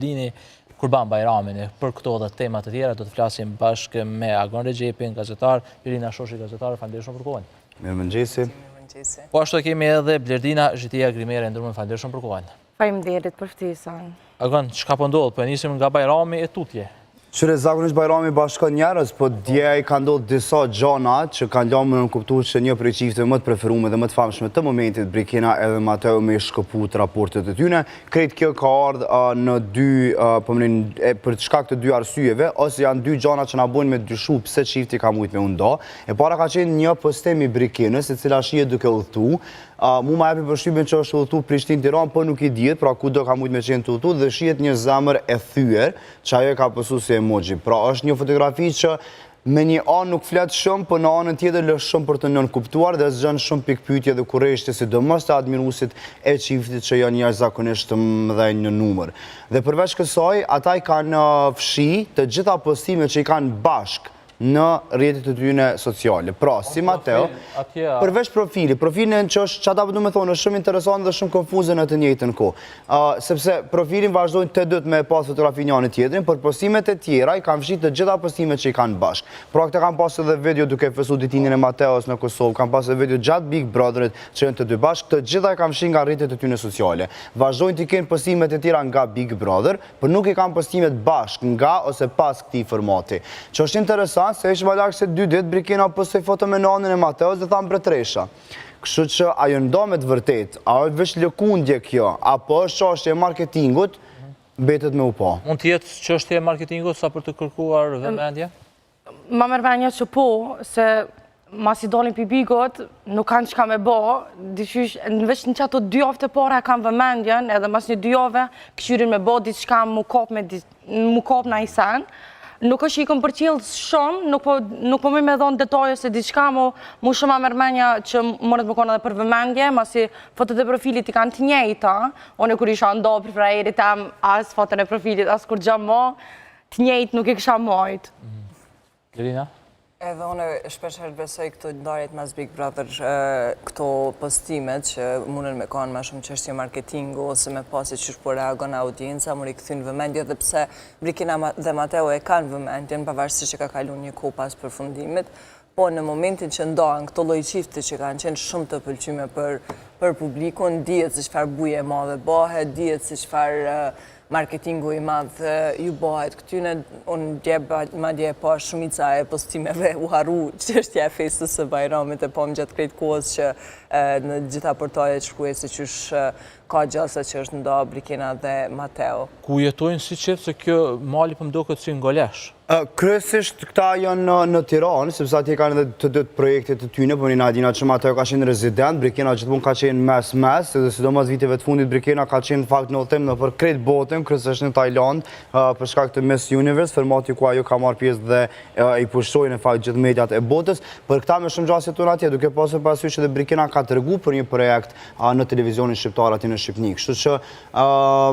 Dini Kurban Bajramin, për këto dhe temat të tjera do të flasim bashkë me Agon Regjepin, gazetar, Irina Shoshi, gazetar, falenderoj shumë për kohën. Mirëmëngjesi. Po ashtu kemi edhe Blerdina Zhitia Grimere, ndërmend falenderoj shumë për kohën. Faleminderit për ftesën. Agon, çka po ndodh? Po nisim nga Bajrami e tutje. Qëre zakonisht Bajrami bashkon njerëz, po dje i ka ndodhur disa gjëra që kanë lënë më kuptuar se një prej çifteve më të preferuar dhe më të famshme të momentit, Brikina edhe Mateo, me shkëput raportet e tyre. Krejt kjo ka ardhur në dy, për shkak të dy arsyeve, ose janë dy gjëra që na bojnë me dyshu pse çifti ka mujt me u ndo. E para ka qenë një postim i Brikinës, e cila shihet duke udhëtu. Mu ma japi përshtypjen që është udhëtu Prishtinë-Tiranë, po nuk i dihet, pra kudo ka mujt me qenë të udhëtu, dhe shihet një zemër e thyer, që ajo ka pësuar si emoji. Pra është një fotografi që me një anë nuk flet shumë, po në anën tjetër lë shumë për të nënkuptuar dhe zgjon shumë pikpyetje dhe kurreshti, sidomos të admiruesit e çiftit që janë jashtëzakonisht të mëdhenj në numër. Dhe përveç kësaj, ata i kanë fshi të gjitha postimet që i kanë bashk në rrjetet e tyre sociale. Pra, si Mateo, përveç profilin që është, çata po du me thonë, është shumë interesant dhe shumë konfuze në të njëjtën kohë. Sepse profilin vazhdojnë të dytë me pas fotografi njëri tjetrin, por postimet e tjera i kanë fshirë të gjitha postimet që i kanë bashk. Pra, këta kanë pas edhe video duke festuar ditëlindjen e Mateos në Kosovë, kanë pas edhe video gjatë Big Brotherit që janë të dy bashk, të gjitha i kanë fshirë nga rrjetet e tyre sociale. Vazhdojnë të kenë postimet e tjera nga Big Brother, por nuk i kanë postimet bashk nga ose pas këtij formati. Që është interesant se ishë më lakë se 2 ditë Brikina postoi foto me nanën e Mateos dhe thamë Bretresha. Kështu që ajo ndo me të vërtet, a është veç lëkundje kjo, apo është çështje e marketingut, betet me u pa. Mund të jetë çështje e marketingut sa për të kërkuar vëmendje? Ma merr mendja që po, se masi dolin pi bigot, nuk kanë çka me bë, diqysh, veç në çato 2 javë të para kanë vëmendjen, edhe mas një 2 javë këshyrin me bë diçka mu kop në i sen. Nuk është i kom përqilë shumë, nuk po me dhonë detaje se diçka mu shumë a mërmenja që mërët më konë edhe për vëmendje, masi fotot e profilit i kanë të njejta, one kur isha ndo për frajerit tem, as fotën e profilit, as kur gjë mo, të njejt nuk i kësha mojt. Lirina? Edhe une shpesher besoj këto ndarjet mas Big Brother, këto postimet që mundën me kanë ma shumë çështje marketingu ose me pasi qysh po reagon audienca, mund i këthyn vëmendje dhe pse Brikina dhe Mateo e kanë vëmendjen, pavarësisht që ka kaluar një kohë pas përfundimit, po në momentin që ndohen këto lloj çifte që kanë qenë shumë të pëlqyme për publikun, dihet se çfarë buje e madhe bëhet, dihet se çfarë marketingu i madh ju bëhet këtyne, unë madje pa shumica e postimeve u harru çështja e festës së Bajramit e pam gjatë krejt kohës që në gjitha portalet shkruaj se qysh ka gjasa që është ndo Brikina dhe Mateo. Ku jetojnë si qëtë se kjo mali për mdo këtë si ngolesh? Kryesisht këta janë në Tiranë, sepse atje kanë edhe të dytë projekte të tyne, po një Nadina që Mateo ka qenë rezident, Brikina gjithmonë ka qenë mes, edhe sidomos viteve të fundit Brikina ka qenë fakt në udhëtim në për krejt botën, kryesisht në Tajland, për shkak të Miss Universe, formati ku ajo ka marrë pjesë dhe i pushtojnë në fakt gjithë mediat e botës. Për këta me shumë gjasje tonë atje, duke pasur parasysh që Brikina ka treguar për një projekt në televizionin shqiptar aty në Shqipni. Kështu që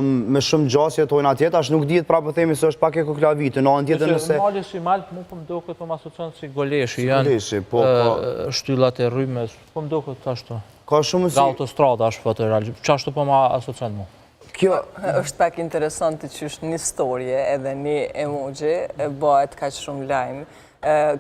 me shumë gjasje tonë atje, tash nuk dihet prapë themi se është pak e koklavit, në anën tjetër Mali si malë, mu po më do këtë po më asocion si goleshi, janë shtyllat e rrymës, po më do këtë ashtu. Ka shumë si... Nga autostrada është fotoreal, që ashtu po më asocion mu? Kjo është pak interesant të qysh një storje edhe një emoji, bëhet ka shumë lajmë.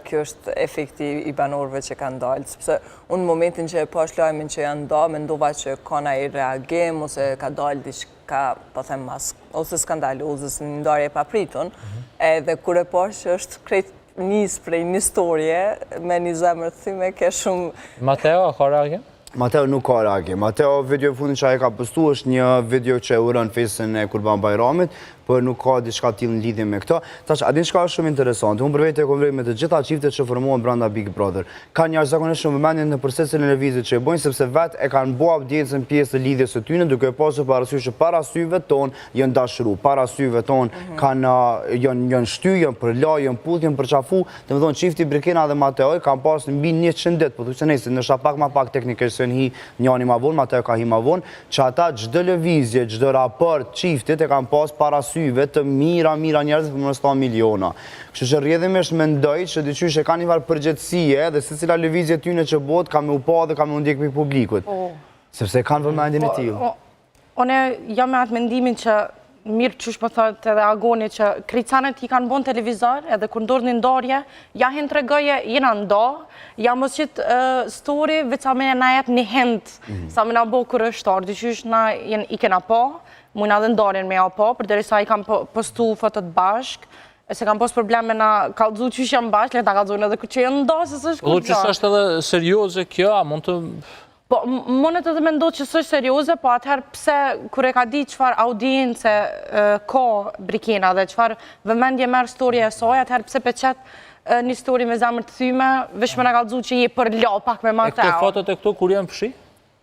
Kjo është efekti i banorëve që kanë dalë, sepse unë në momentin që e pash lajmin që janë dalë, mendova që ka ndonjë reagim ose ka dalë diçka, po them ose skandalozës në ndarje papritun, edhe kur e pash që është krejt nis prej një storje me një zemër thyme ke shumë... Mateo, ka reagim? Mateo nuk ka reagim. Mateo, video e fundit që ai ka postuar është një video që e uron festën e Kurban Bajramit, por nuk ka diçka tillë në lidhje me këtë. Tash, a din çka është shumë interesante? Unë për vetë e konvrej me të gjitha çiftet që formohen brenda Big Brother. Kanë jashtëzakonisht shumë vëmendje në procesin e lëvizjes që e bojnë, sepse vetë e kanë bërë audiencën pjesë të lidhjes së tyre, duke pasur parasysh që para syve ton janë dashuru, para syve ton kanë janë shty, janë për la, janë puth, janë për çafu. Domethënë çifti Brikina dhe Mateo kanë pasur mbi 100 ditë, po thoshte nëse ndoshta pak më pak teknikisht se hi njëri më vonë, Mateo ka hi më vonë, që ata çdo lëvizje, çdo raport çiftit e kanë pas para të mira njerëz për mësta miliona. Kështu që rrjedhimisht mendoj që diqysh e ka një farë përgjegjësie dhe secila lëvizje tyne që bëhet ka me u pa dhe ka me u ndjek me publikut. Sepse kanë vëmendjen e tillë. Unë jam me atë mendimin që mirë qysh më thot edhe Agoni që kricanet i kanë bon televizor edhe kur ndodhë një ndarje, ja hin të regoje, jena ndo, ja mos qitë story, veç sa me na jetë një hint, sa me na bo kërë shtarë, dyqysh na i kena po, mujna dhe ndarjen me ja po, për deri sa i kam postu fotot bashk, e se kam pos probleme na kalëzu qysh jam bashk, le ta kalëzujnë edhe që jenë ndo, se së është Dhe që është edhe serioze kjo, a mund të... Po, monet edhe me ndo që së është serioze, po atëherë pse, kër e ka di qëfar audience ka Brikina dhe qëfar vëmendje merë storje e soj, atëherë pse peqet një story me zemër të thyme, vesh me në kalëzu që je për lo pak me Mateo. E këto fotot e këto kur janë pëshi?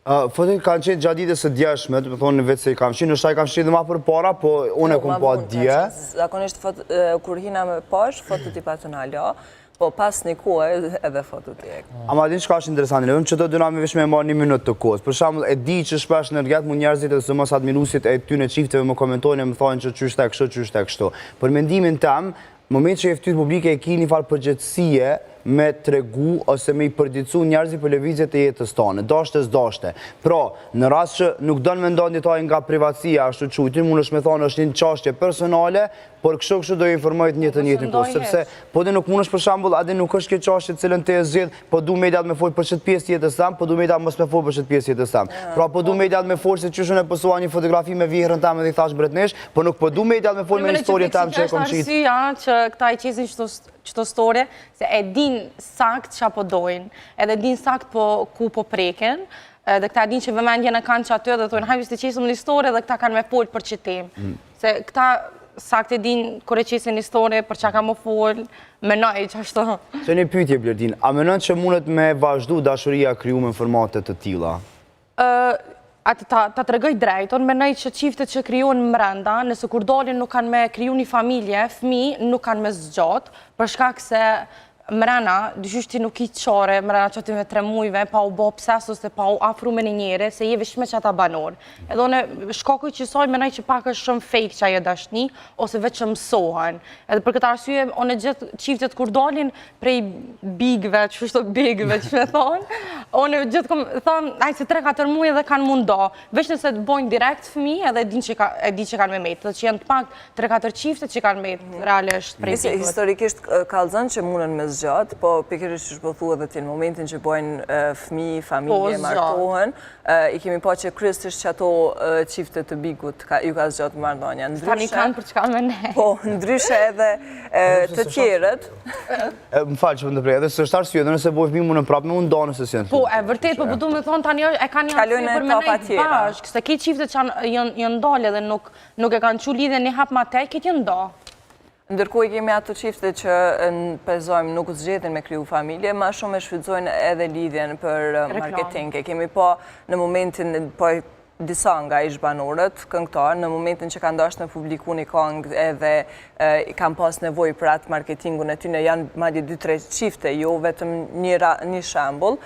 Fotot kanë qenë gjatë ditës së djeshme, të më thonë në vetë se i kam qenë, nështë ta i kam qenë dhe ma për para, po unë e kom pa dje. Zakonisht, kur hina me pash, fotot i patë në alo, po pas një kohë edhe fotot e ekë. Ama din çka është interesant, unë që të dyna me vesh me marrë një minutë të kohës. Për shembull, e di që shpesh në rrjet mund njerëzit edhe së mos adminusit e tyne çifteve më komentojnë e më thonë që çështë e kështu. Për mendimin tem, moment që e fytyrë publike e ki një farë përgjithësie me tregu ose me i përdicu njerëzit për lëvizjet e jetës tonë, dashte s'dashte. Pra, në rast që nuk do në mendon një taj nga privatësia, ashtu qujtin, mund është me thonë është një qashtje personale, por kështu do informojt një të njëtin kohë, sepse po dhe nuk mund është për shambull, adhe nuk është kjo qashtje cilën të e zhjith, po du mediat me folë për qëtë pjesë jetës tam, po du mediat mos me folë për qëtë pjesë jetës tam. Pra, po du mediat me folë se qëshën e pësua një fotografi me vihrën tam edhe i thash bretnesh, po nuk po du mediat me folë me një historie tam që e kom qitë. Që këta i qesin qëto story, se e din sakt që apo dojnë, edhe din sakt ku po preken, dhe këta din që vëmendje në kanë që aty dhe thonë, hajvis të qesëm një story dhe këta kanë me folë për që tem. Se këta sakt e din kër e qesin një story për që ka më folë, menoj që ashtu. Që një pyetje, Blerdin, a menon që mundet me vazhdu dashuria kryu me formatet të tilla? Ta të regoj drejt, unë menoj që qiftet që kryon mrenda, nëse kur dolin nuk kanë me kryu një familje, fmi nuk kanë me zgjot, për shkak se mrena, dyshysh ti nuk i qore, mrena që ti me 3 mujve, pa u bo obses ose pa u afru me një njere, se je vishme që ata banor. Edhe une shkakuj që soj, menoj që pak është shumë fake që aje dashni, ose veç që mësohen. Edhe për këtë arsye, une gjithë qiftet kur dolin prej bigve, që shto bigve, që me thonë, une gjithë kom thonë, ajë se 3-4 muj edhe kanë mundo. Veç nëse të bojnë direkt fëmi, edhe e di që kanë me metë, dhe që janë të pak 3-4 qiftet që kanë metë, realisht prej bigve. Historikisht kalzën që munën me zgjatë, po pikërisht që shpëthu edhe ti në momentin që bojnë fëmi, familje, martohen, i kemi po që kryesisht që ato qifte të bigut ju ka zgjatë marrëdhënia. Ta një kanë për çka me ne. Po, ndryshe edhe të tjerët. Më falë që më të prej, edhe së është arsye, dhe nëse bojë fëmi munën prapë me unë do nëse si janë. Po, e vërtet, po du me thonë tani e ka një arsye për me nejtë bashkë, se ki qifte që janë ndale dhe nuk e kanë qu lidhe një hap ma tej, këtë janë ndo. Ndërku i kemi ato qifte që pezojmë nuk zgjetin me kriju familje, ma shumë e shfrytëzojnë edhe lidhjen për marketing. Kemi po në momentin, po disa nga ishbanorët, këngëtarë, në momentin që kanë dashtë me publiku një këngë edhe kanë pas nevoj për atë marketingun e tyne, janë madje 2-3 qifte, jo vetëm një shambull,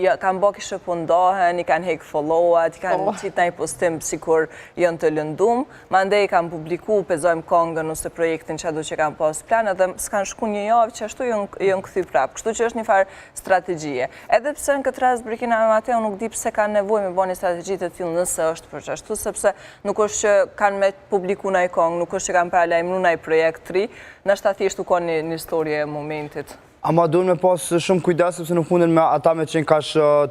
kanë bo kishë pëndohen, i kanë hek follow-at, i kanë qitë në i postim si kur jënë të lëndum, ma ndej kanë publiku, pezojmë kongën ose projektin që adu që kanë pas planë, dhe s'kanë shku një javë që ashtu jënë këthy prapë, kështu që është një farë strategjie. Edhe pse në këtë rast Brikina me Mateo nuk di pse kanë nevoj me bo një strategjit e tjilë nëse është për që ashtu, sepse nuk është që kanë me publiku në i kongë, nuk është që kanë paralajmëru në i projekt 3, nështë athishtu ka një storje e momentit. Ama duhen me pas shumë kujdes, sepse nuk mundin me ata me qenë kash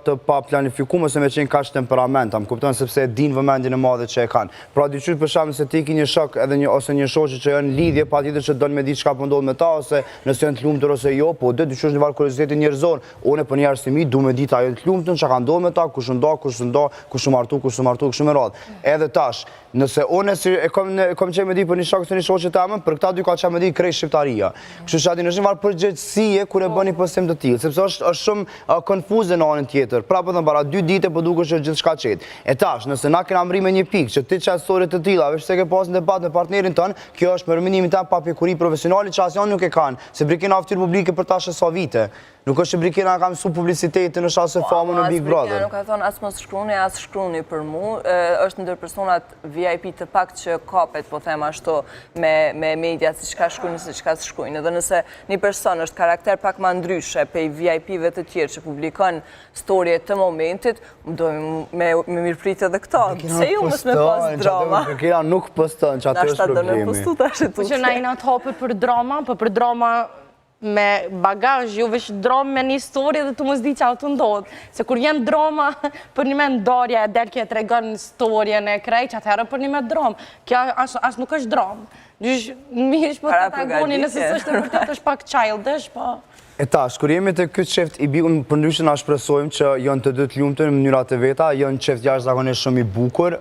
të pa planifikuar ose me qenë kash temperament, më kupton sepse e din vëmendjen e madhe që e kanë. Pra diçysh për shkak se ti ke një shok edhe ose një shoqë që janë lidhje, patjetër që don me di çka po ndodh me ta ose nëse janë të lumtur ose jo, po diçysh në varg kurioziteti njerëzor. Unë për një arsimi du me di ta janë të lumtur, çka ka ndodhur me ta, kush u nda, kush u martu, kështu me radhë. Edhe tash, nëse unë e kam qenë me di për një shok të një shoqë tamam, për këta dy ka qenë me di krejt shqiptaria. Kështu që aty në një varg përgjegjësi kur e bëni postim të tillë, sepse është shumë konfuze në anën tjetër. Prapë thon para 2 ditë po dukesh që gjithçka çet. E tash, nëse na kena mri me një pikë që ti çaj story të tilla, veç se ke pas në debat me partnerin tën, kjo është me rëminimin tan pa pikuri profesionale që asnjë nuk e kanë, se Brikina fytyrë publike për tash sa vite. Nuk është që Brikina ka mësu publicitetin në shasë famën në Big Brother. Nuk ka thonë asë mos shkruni, asë shkruni për mu. është ndër personat VIP të pak që kapet, po them ashtu, me media si që ka shkrujnë, si që ka shkrujnë. Dhe nëse një person është karakter karakter pak ma ndryshe pe VIP-ve të tjerë që publikon storje të momentit, do me mirëprit edhe këta. Se ju mës me pas drama? Kira nuk postën, që atë është problemi. Po që na jena të hapër për drama, për drama me bagaj, ju vesh drama me një histori dhe të mos di që ato ndodhë. Se kur jenë drama, për një me ndarja e del kje të regon historien e krej, që atëherë për një me drama. Kja as nuk është drama. Dysh, mish për të tagoni, nëse së është të vërtet është pak childish, po... E tash, kur jemi të këtë qeft i bigun, për ndryshë na shpresojmë që janë të dytë lumëtën në mënyrat e veta, janë qeft jashtëzakonisht shumë i bukur.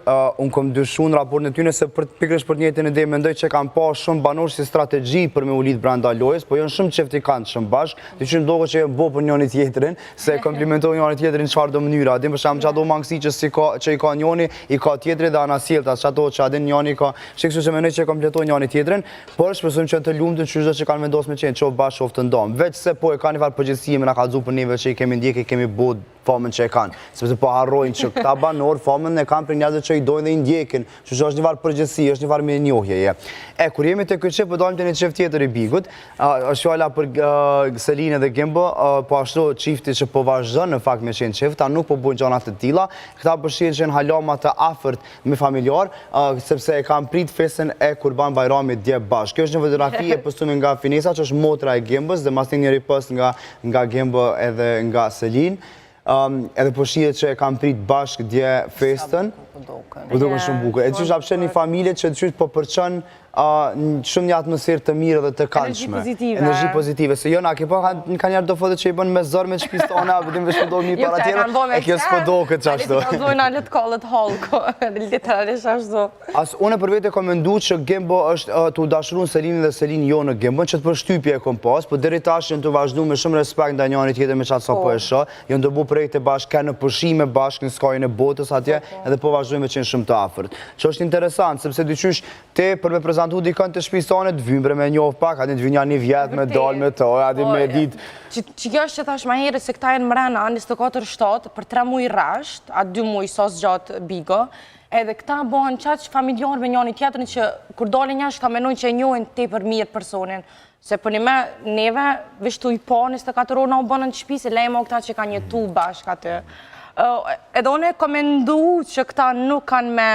Unë kom dyshu në raportin e tyne se pikërisht për të njëjtën ide mendoj që kanë pa shumë banorë si strategji për me u lidh brenda lojës, po janë shumë qeft i kanë shumë bashkë, dyshim dogo që janë bo për njëri tjetrin, se komplimentojnë njëri tjetrin çfarë do mënyra. Dim për shembull çado mangësi që i ka njëri, i ka tjetri dhe anasjellta, çado që adin njëri ka, kështu që mendoj që kompletojnë njëri tjetrin, por shpresojmë që të lumtën çdo që kanë vendosur me qenë, qoftë bashkë qoftë ndom. Veç se po e ka një farë përgjithësie me na ka dhu për neve që i kemi ndjekë, i kemi bod famën që e kanë. Sepse po harrojnë që këta banorë famën e kanë për njerëzit që i dojnë dhe i ndjekin, që është një farë përgjithësie, është një farë mirënjohjeje. Kur jemi te ky çep, po dalim te një çep tjetër i bigut, është fjala për Selinë dhe Gimbo, po ashtu çifti që po vazhdon në fakt me qenë çift, ta nuk po bojnë gjëra të tilla. Këta po shihen që janë halama të afërt me familjar, sepse e kanë prit festën e Kurban Bayramit dje bashkë. Kjo është një fotografi e postuar nga Finesa, që është motra e Gimbos dhe mastin një ripost nga Gimbo edhe nga Selinë. Edhe po shihet që e kam prit bashkë dje festën. Po duken shumë bukur. E qysh apshen një familje që qysh po përçon shumë një atmosferë të mirë dhe të këndshme. Energji pozitive. Se jo na ke pa ka njerë do foto që i bën me zor me çpistona, vetëm vesh do një para tjetër. E kjo s'po do këtë çashtu. Ne do na let kollet holko, literalisht ashtu. As unë për vete kam menduar që Gimbo është tu dashuron Selinin dhe Selin jo në Gimbo, që të përshtypje e kom pas, po deri tash janë të vazhduar me shumë respekt ndaj njëri tjetrit me çfarë sapo e shoh. Janë të bëu projekte bashkë, kanë në pushime bashkë në skajin e botës atje, edhe po vazhdojmë të qenë shumë të afërt. Që është interesant sepse dyqysh te për me prezantu dikën të shpisonet, vymbre me njohë pak, atë të vynja një vjetë me dalë me to, atë me ditë. Që kjo është që thash ma herë se këta e në mrena 24/7 për 3 muaj rasht, atë 2 muaj sos gjatë bigo, edhe këta bëhen qaq familjar me njëni tjetërin që kur dole njash ka menojnë që e njohin te për mirë personin. Se për një me neve, vishtu i po 24 orë na u bënën të shpi, se lejmo këta që ka jetu bashkë atë. Edhe one komendu që këta nuk kanë me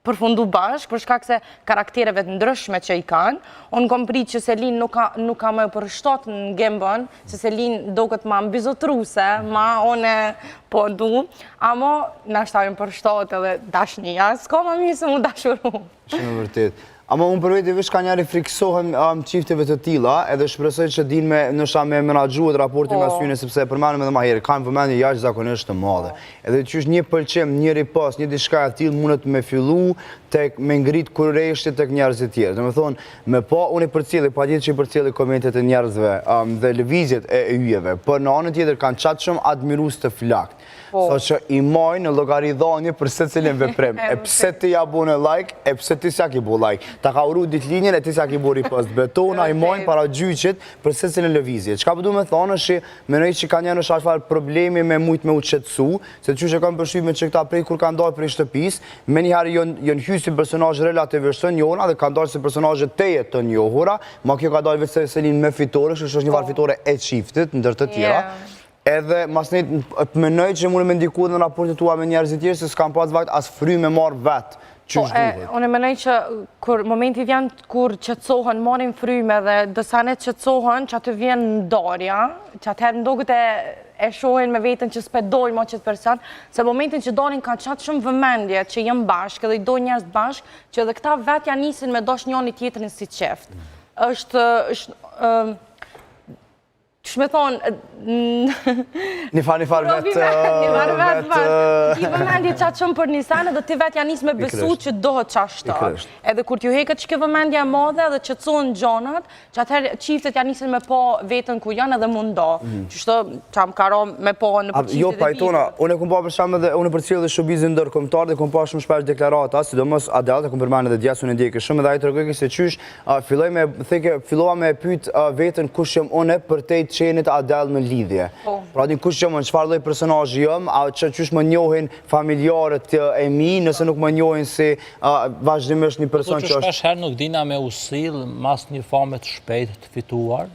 përfundu bashkë, për shkak se karaktereve të ndryshme që i kanë. Unë kom prit që Selin nuk ka me përshtot në Gimbon, se Selin do këtë ma mbizotruse, ma one po du, amo nashtajnë përshtot edhe dashnia, s'ka ma mirë se mu dashuru. Shumë vërtet. Ama unë për veti vish ka njeri friksohem qifteve të tila, edhe shpresoj që din me nësha me menagjuet raportin nga syne, sepse përmanim edhe ma herë, kanë vëmendje jashtë zakonisht të madhe. Edhe qysh një pëlqem, një ripas, një dishka e tillë mundet me fillu me ngrit kurreshtit tek njerëzit tjerë. Do me thonë, me pa unë i përcjeli, pa gjithë që i përcjeli komentet e njerëzve dhe lëvizjet e yjeve, për në anën tjetër kanë qatë shumë admirus të flakt. So që i majnë në logaridhanje për se cilin veprim. E pse ti ja bu në like, e pse ti s'ja ki bu like. Ta ka uru dit linjen e ti s'ja ki bu ripost. Betona i majnë para gjyqit për se cilin lëvizje. Qka përdu me thonë është që menoj që ka një në shashfar problemi me mujt me u qetsu, se që që kam përshyme që këta prej kur kanë dalë prej shtëpis, me njëherë jënë hyjë si personazhe relativisht të njohura dhe kanë dalë si personazhe teje të njohura, ma kjo ka dalë vetë Selin me fitore, që është një farë fitore e qiftit, ndër të tjera. Edhe mas nejtë menoj që mune me ndiku dhe në raportet tua me njerëzit tjerë, se s'kam pas vakt as fry me marë vetë. Unë menoj që momenti vjen kur qetësohen, marim fryme dhe dësanet qetësohen, që aty vjen ndarja, që atëherë ndogët e shohin me vetën që s'pe dojnë ma qëtë person, se momentin që donin ka qatë shumë vëmendje që jem bashkë edhe i dojnë njerëz bashkë, që edhe këta vetë janë nisin me dosh njoni tjetërin si qeft. Që me thonë... Një farë vetë... Ti vëmendje qatë shumë për Nisane dhe ti vetë janë nisë me besu që dohet qashtë. Edhe kur t'ju heket që ke vëmendje e madhe dhe që cun gjonat, që atëherë qiftet janë nisën me po vetën ku janë edhe mundo. Qështu që am karo me po në për qiftet e Jo, pajtona, unë e kom pa për shamë dhe unë për cilë dhe shubizin ndërkombëtar dhe kom pa shumë shpesh deklarata, sidomos Adel, e kom përmanë dhe djesun e ndjekë shumë, edhe ajtë rëgëki se qysh, fillova me pyet vetën kush jam unë për te qenit Adel në lidhje. Pra din kush që më në qëfar lloj personazhi jëm, a që qysh më njohin familjarët e mi, nëse nuk më njohin si vazhdimisht një person që është... Shpesh herë nuk dina me usill mas një fame të shpejt të fituar.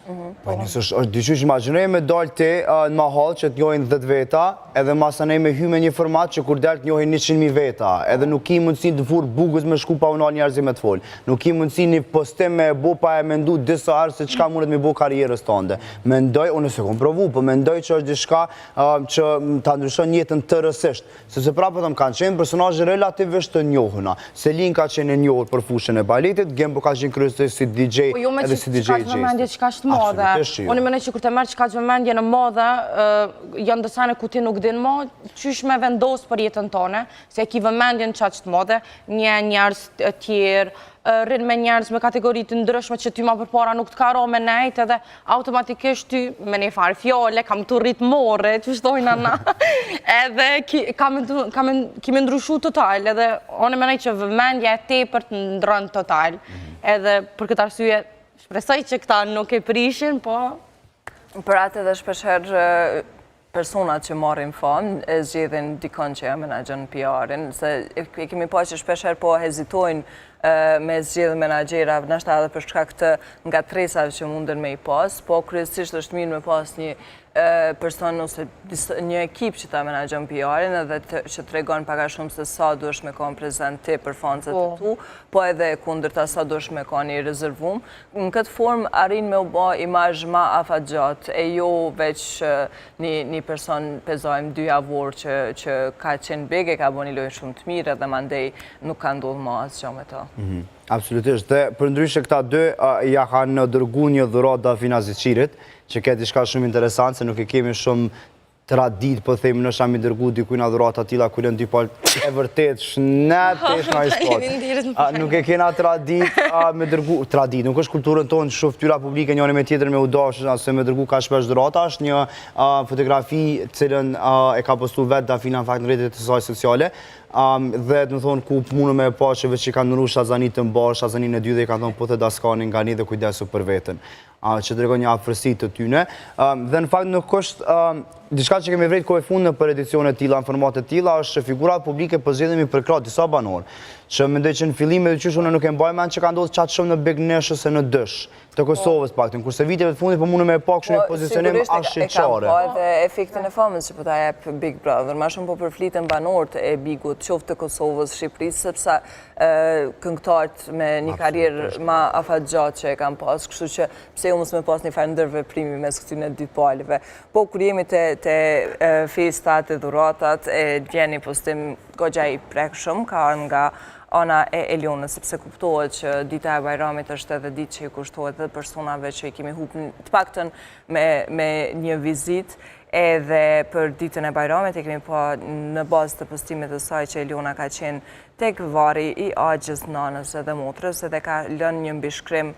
Po nësë është dyqysh imagjinoj me dalë ti në mahall që të njohin 10 veta, edhe masa ne me hyme një format që kur dalë të njohin 100.000 veta, edhe nuk ki mundësi të vur bugës me shku pa unal njerëzi me të folë. Nuk ki mundësi një postim me bo pa e mendu disa arë se qka mundet me bo karierës tënde. Mendoj, unë se kom provu, po mendoj që është diçka që ta ndryshon jetën tërësisht. Sepse prapë të më kanë qenë personazhe relativisht të njohuna. Selin ka qenë e njohur për fushën e baletit, Gembo ka qenë kryesisht si DJ edhe si DJ Gjesti. Po jo me qka është modhe. Unë mendoj që kur të merë qka vëmendje në modhe, janë dësane ku ti nuk din mo, qysh me vendos për jetën tone, se ki vëmendjen qa qëtë modhe, njerëz tjerë, rrinë me njerëz me kategoritë ndryshme që ty ma përpara nuk të karo me nejt, edhe automatikisht ty me një farë fjole, kam të rritë more, që shtojnë na, edhe kime ndryshu total, edhe onë me nejt që vëmendja e te për të ndrënë total, edhe për këtë arsye, shpresoj që këta nuk e prishin, po... Për atë edhe shpesher personat që marrin famë, e zgjedhin dikon që e menagjën PR-in, se e kemi pa që shpesher po hezitojnë me zgjedhë menagjera, nështë edhe për shkak të nga tresave që mundën me i pas, po kryesisht është mirë me pas një person ose një ekip që ta menagjën PR-in edhe që të regon paka shumë se sa duesh me ka në prezent ti për fancet të tu, po edhe kundër ta sa duesh me ka një rezervum. Në këtë formë arrin me u ba imazh ma afatgjat, e jo veç një person pezojmë 2 javor që ka qenë big, e ka bo një lojë shumë të mirë edhe mandej nuk ka ndodhë ma asgjë me ta. Absolutisht, dhe për ndryshe këta dy ja kanë dërgu një dhurat Dafina Zicirit, që këtë diçka shumë interesant, se nuk e kemi shumë tradit, po thejmë në shami dërgu dikujna dhurat atila, kujnë dy palë e vërtet, shnet, tesh nga i shpot. Nuk e kena tradit me dërgu, tradit, nuk është kulturën tonë që fytyra publike njëri me tjetër me udash, se me dërgu ka shpesh dhurata, është një fotografi cilën e ka postu vetë Dafina në fakt në rrjetet e saj sociale, dhe të më thonë ku mundu me pa që veç që kanë nëru Shazanit të mbarë, Shazanit në dy dhe i kanë thonë po të daskanin nga një dhe kujdesu për vetën, që të regon një afërsit të tyne. Dhe në fakt nuk është, diçka që kemi vrejt kohë e fundë për edicionet tila, në formatet tila, është që figurat publike për zhjedhemi për kratë disa banorë, që mendoj që në fillim edhe qysh unë nuk e mbaj men që ka ndodhë qatë shumë në Begneshës e në Dësh të Kosovës paktin, kurse viteve të fundit po mundu me e pak shumë një pozicionim ashqeqare. E kam po edhe efektin e famës që po ta jep Big Brother, ma shumë po përflitën banorët e Bigut, qoftë të Kosovës, Shqipërisë, sepse këngëtarët me një karierë ma afatgjat që e kam pas, kështu që pse ju mos me pas një farë ndërveprimi mes këtyne dy palëve. Po kur jemi të festat e dhuratat, e djeni postim gogja i prekshëm, ka arë nga ana e Elionës, sepse kuptohet që dita e Bajramit është edhe ditë që i kushtohet edhe personave që i kemi hupë të paktën me një vizit, edhe për ditën e Bajramit e kemi pa në bazë të postimit të saj që Eliona ka qenë tek vari i agjës, nanës edhe motrës, edhe ka lënë një mbishkrim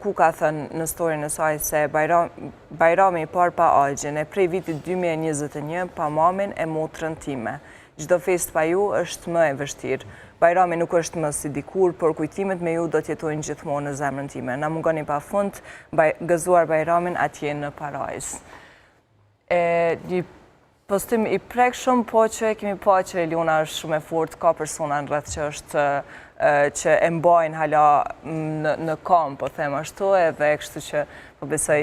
ku ka thënë në storin e saj se Bajrami i parë pa agjën e prej vitit 2021 pa mamin e motrën time. Çdo fest pa ju është më e vështirë. Bajrami nuk është më si dikur, por kujtimet me ju do t'jetojnë gjithmonë në zemrën time. Na mungoni pa fund gëzuar Bajramin atje në Parajs. Një postim i prekshëm, po që kemi pa që Eliona është shumë e fort, ka persona në rreth që është që e mbajnë hala në kam, po them ashtu, edhe kështu që po besoj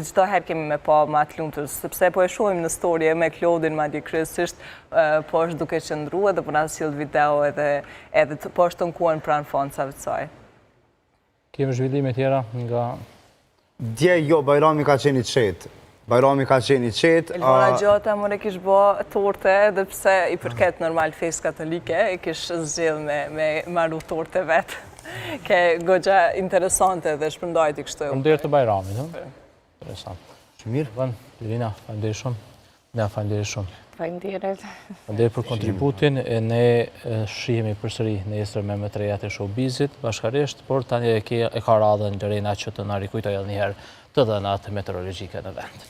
çdo herë kemi me pa ma të lumtur, sepse po e shohim në storje me Klodin madje kryesisht po është duke qëndruar edhe po na sill video edhe po është tënkuar pranë fancave të saj. Kemi zhvillime tjera nga Dje jo, Bajrami ka qenë i qetë. Bajrami ka qenë i qetë. Elvona Gjata more kish bo torte, edhe pse i përket normal fest katolike, i kish zgjedh me marru torte vetë. Ke gogja interesante dhe shpërndajti kështu. Përndirë të Bajramit, interesant. Mirë. Vënë, Lirina, falenderoj shumë. Ne falenderoj shumë. Faleminderit. Falenderoj për kontributin, e ne shihemi përsëri nesër me më të reja të showbizit bashkarisht, por tani e ka radhën Lorena që të na rikujtoj edhe një herë të dhënat meteorologjike në vend.